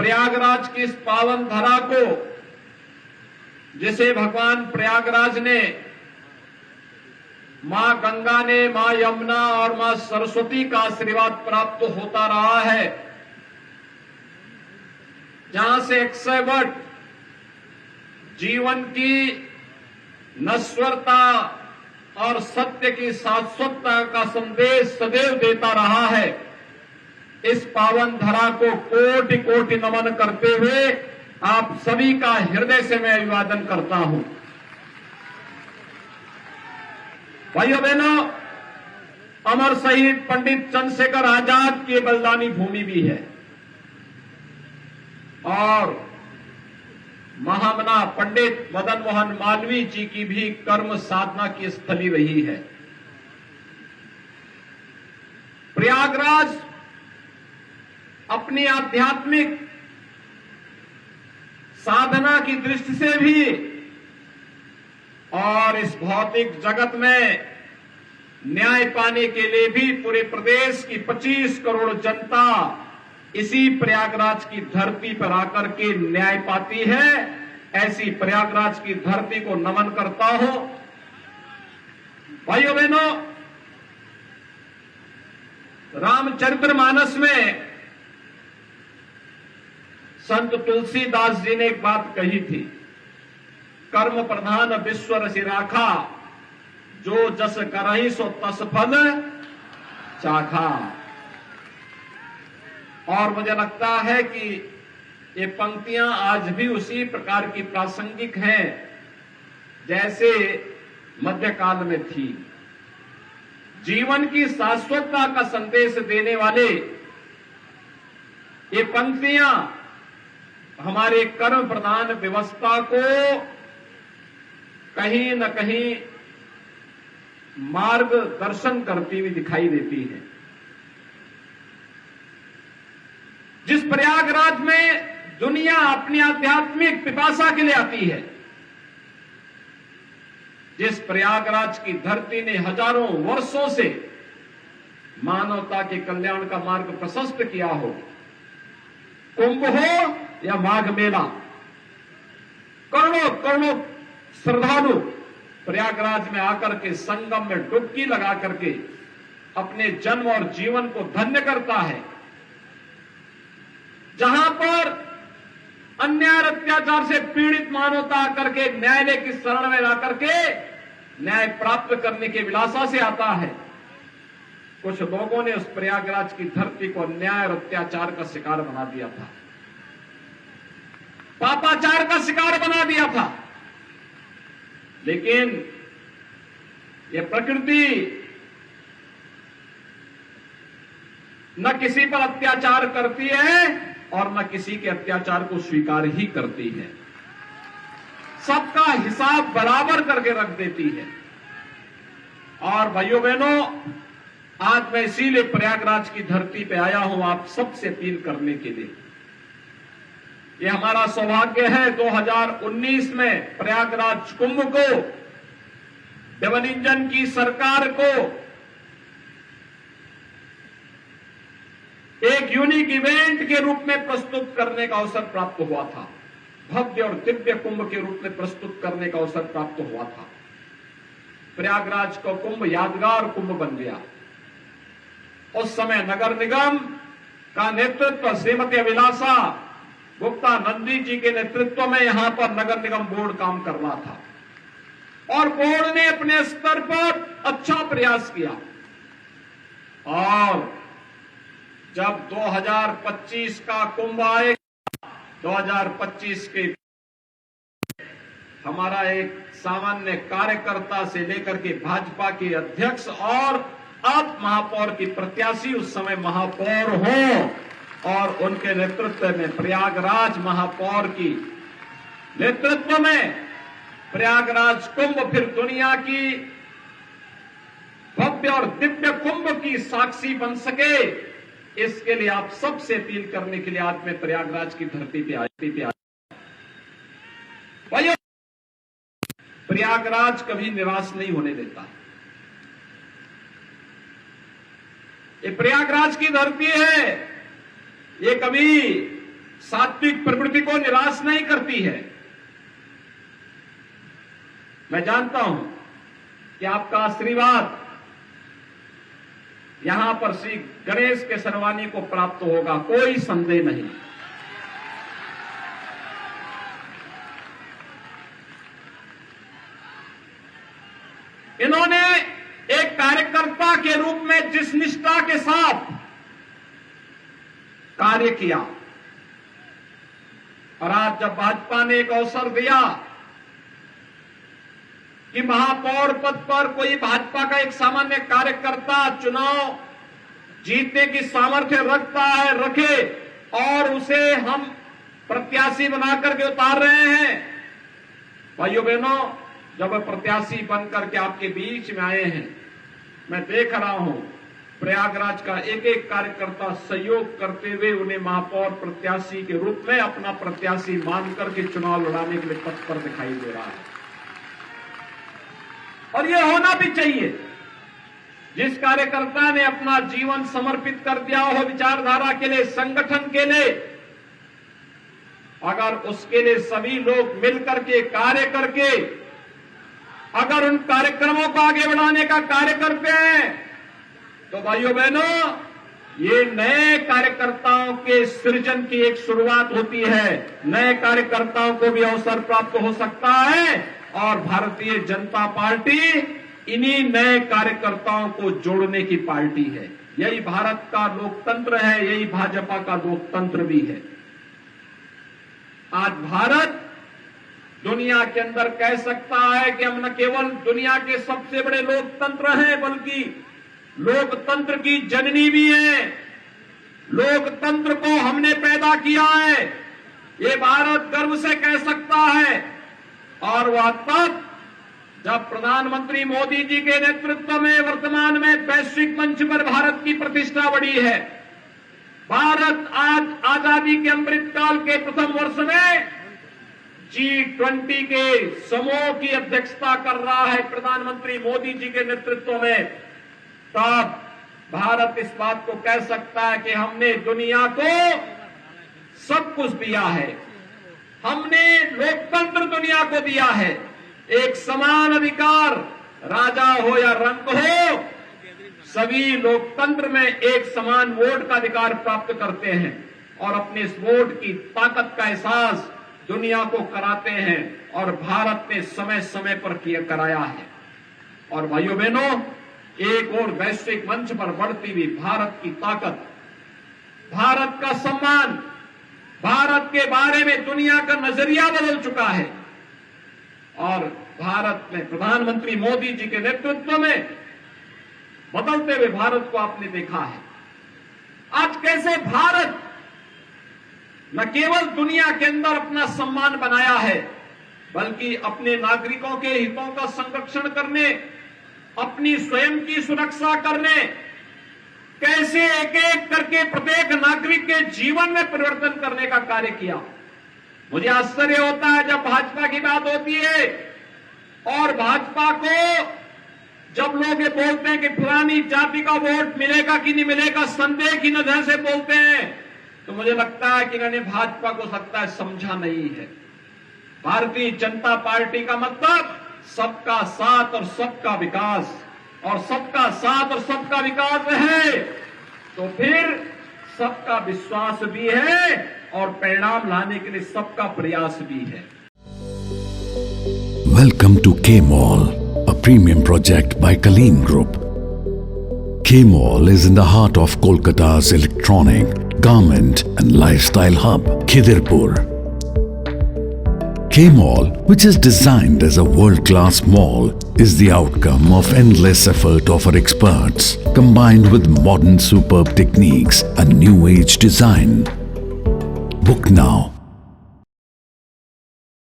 प्रयागराज की इस पावन धरा को, जिसे भगवान प्रयागराज ने, मां गंगा ने, मां यमुना और मां सरस्वती का आशीर्वाद प्राप्त होता रहा है, जहां से 100 वर्ष जीवन की नश्वरता और सत्य की शाश्वतता का संदेश सदैव देता रहा है, इस पावन धरा को कोटि कोटि नमन करते हुए आप सभी का हृदय से मैं अभिवादन करता हूं। भाइयों बहनों, अमर शहीद पंडित चंद्रशेखर आजाद की बलिदानी भूमि भी है और महामना पंडित मदन मोहन मालवीय जी की भी कर्म साधना की स्थली रही है। प्रयागराज अपनी आध्यात्मिक साधना की दृष्टि से भी और इस भौतिक जगत में न्याय पाने के लिए भी पूरे प्रदेश की 25 करोड़ जनता इसी प्रयागराज की धरती पर आकर के न्याय पाती है। ऐसी प्रयागराज की धरती को नमन करता हूं। भाइयों बहनों, रामचरितमानस में संत तुलसीदास जी ने एक बात कही थी, कर्म प्रधान विश्व रसि राखा, जो जस करहि सो तस फल चाखा। और मुझे लगता है कि ये पंक्तियां आज भी उसी प्रकार की प्रासंगिक हैं जैसे मध्यकाल में थी। जीवन की शाश्वतता का संदेश देने वाले ये पंक्तियां हमारे कर्म प्रधान व्यवस्था को कहीं न कहीं मार्गदर्शन करती हुई दिखाई देती है। जिस प्रयागराज में दुनिया अपनी आध्यात्मिक पिपासा के लिए आती है, जिस प्रयागराज की धरती ने हजारों वर्षों से मानवता के कल्याण का मार्ग प्रशस्त किया हो, कुंभ हो या माघ मेला, करोड़ों करोड़ों श्रद्धालु प्रयागराज में आकर के संगम में डुबकी लगा करके अपने जन्म और जीवन को धन्य करता है। जहां पर अन्याय अत्याचार से पीड़ित मानवता आकर के न्यायालय की शरण में आकर के न्याय प्राप्त करने की विलासा से आता है, कुछ लोगों ने उस प्रयागराज की धरती को अन्याय और अत्याचार का शिकार बना दिया था, पापाचार का शिकार बना दिया था। लेकिन ये प्रकृति न किसी पर अत्याचार करती है और न किसी के अत्याचार को स्वीकार ही करती है, सबका हिसाब बराबर करके रख देती है। और भाइयों बहनों, आज मैं इसीलिए प्रयागराज की धरती पे आया हूं आप सबसे अपील करने के लिए। ये हमारा सौभाग्य है 2019 में प्रयागराज कुंभ को डबल इंजन की सरकार को एक यूनिक इवेंट के रूप में प्रस्तुत करने का अवसर प्राप्त हुआ था, भव्य और दिव्य कुंभ के रूप में प्रस्तुत करने का अवसर प्राप्त हुआ था। प्रयागराज का कुंभ यादगार कुंभ बन गया। उस समय नगर निगम का नेतृत्व श्रीमती अभिलाषा गुप्ता नंदी जी के नेतृत्व में यहां पर नगर निगम बोर्ड काम कर रहा था और बोर्ड ने अपने स्तर पर अच्छा प्रयास किया। और जब 2025 का कुंभ आएगा, 2025 के हमारा एक सामान्य कार्यकर्ता से लेकर के भाजपा के अध्यक्ष और अब महापौर की प्रत्याशी उस समय महापौर हो और उनके नेतृत्व में प्रयागराज महापौर की नेतृत्व में प्रयागराज कुंभ फिर दुनिया की भव्य और दिव्य कुंभ की साक्षी बन सके, इसके लिए आप सबसे अपील करने के लिए आज मैं प्रयागराज की धरती पे आया। भाइयों, प्रयागराज कभी निराश नहीं होने देता। ये प्रयागराज की धरती है, ये कभी सात्विक प्रवृत्ति को निराश नहीं करती है। मैं जानता हूं कि आपका आशीर्वाद यहां पर श्री गणेश केसरवानी को प्राप्त होगा, कोई संदेह नहीं। इन्होंने एक कार्यकर्ता के रूप में जिस निष्ठा के साथ कार्य किया, और आज जब भाजपा ने एक अवसर दिया कि महापौर पद पर कोई भाजपा का एक सामान्य कार्यकर्ता चुनाव जीतने की सामर्थ्य रखता है, रखे, और उसे हम प्रत्याशी बनाकर के उतार रहे हैं। भाइयों बहनों, जब प्रत्याशी बनकर के आपके बीच में आए हैं, मैं देख रहा हूं प्रयागराज का एक एक कार्यकर्ता सहयोग करते हुए उन्हें महापौर प्रत्याशी के रूप में अपना प्रत्याशी मानकर के चुनाव लड़ाने के लिए तत्पर दिखाई दे रहा है। और यह होना भी चाहिए। जिस कार्यकर्ता ने अपना जीवन समर्पित कर दिया हो विचारधारा के लिए, संगठन के लिए, अगर उसके लिए सभी लोग मिलकर के कार्य करके अगर उन कार्यक्रमों को आगे बढ़ाने का कार्य करते हैं, तो भाइयों बहनों, ये नए कार्यकर्ताओं के सृजन की एक शुरुआत होती है। नए कार्यकर्ताओं को भी अवसर प्राप्त हो सकता है, और भारतीय जनता पार्टी इन्हीं नए कार्यकर्ताओं को जोड़ने की पार्टी है। यही भारत का लोकतंत्र है, यही भाजपा का लोकतंत्र भी है। आज भारत दुनिया के अंदर कह सकता है कि हम न केवल दुनिया के सबसे बड़े लोकतंत्र हैं, बल्कि लोकतंत्र की जननी भी है। लोकतंत्र को हमने पैदा किया है, ये भारत गर्व से कह सकता है। और वह तब जब प्रधानमंत्री मोदी जी के नेतृत्व में वर्तमान में वैश्विक मंच पर भारत की प्रतिष्ठा बढ़ी है। भारत आज आजादी के अमृत काल के प्रथम वर्ष में G20 के समूह की अध्यक्षता कर रहा है प्रधानमंत्री मोदी जी के नेतृत्व में। तब भारत इस बात को कह सकता है कि हमने दुनिया को सब कुछ दिया है, हमने लोकतंत्र दुनिया को दिया है। एक समान अधिकार, राजा हो या रंक हो, सभी लोकतंत्र में एक समान वोट का अधिकार प्राप्त करते हैं, और अपने इस वोट की ताकत का एहसास दुनिया को कराते हैं, और भारत ने समय समय पर किया कराया है। और भाइयों बहनों, एक और वैश्विक मंच पर बढ़ती हुई भारत की ताकत, भारत का सम्मान, भारत के बारे में दुनिया का नजरिया बदल चुका है। और भारत में प्रधानमंत्री मोदी जी के नेतृत्व में बदलते हुए भारत को आपने देखा है। आज कैसे भारत न केवल दुनिया के अंदर अपना सम्मान बनाया है, बल्कि अपने नागरिकों के हितों का संरक्षण करने, अपनी स्वयं की सुरक्षा करने, कैसे एक एक करके प्रत्येक नागरिक के जीवन में परिवर्तन करने का कार्य किया। मुझे आश्चर्य होता है जब भाजपा की बात होती है, और भाजपा को जब लोग ये बोलते हैं कि फलानी जाति का वोट मिलेगा कि नहीं मिलेगा, संदेह की नजर से बोलते हैं, तो मुझे लगता है कि इन्होंने भाजपा को सकता है समझा नहीं है। भारतीय जनता पार्टी का मतलब सबका साथ और सबका विकास, और सबका साथ और सबका विकास है तो फिर सबका विश्वास भी है, और परिणाम लाने के लिए सबका प्रयास भी है। Welcome to K-Mall, a premium project by Kaleen Group. K-Mall is in the heart of Kolkata's electronic, garment and lifestyle hub, Khidirpur. K-Mall, which is designed as a world-class mall, is the outcome of endless effort of our experts, combined with modern superb techniques and new age design. Book now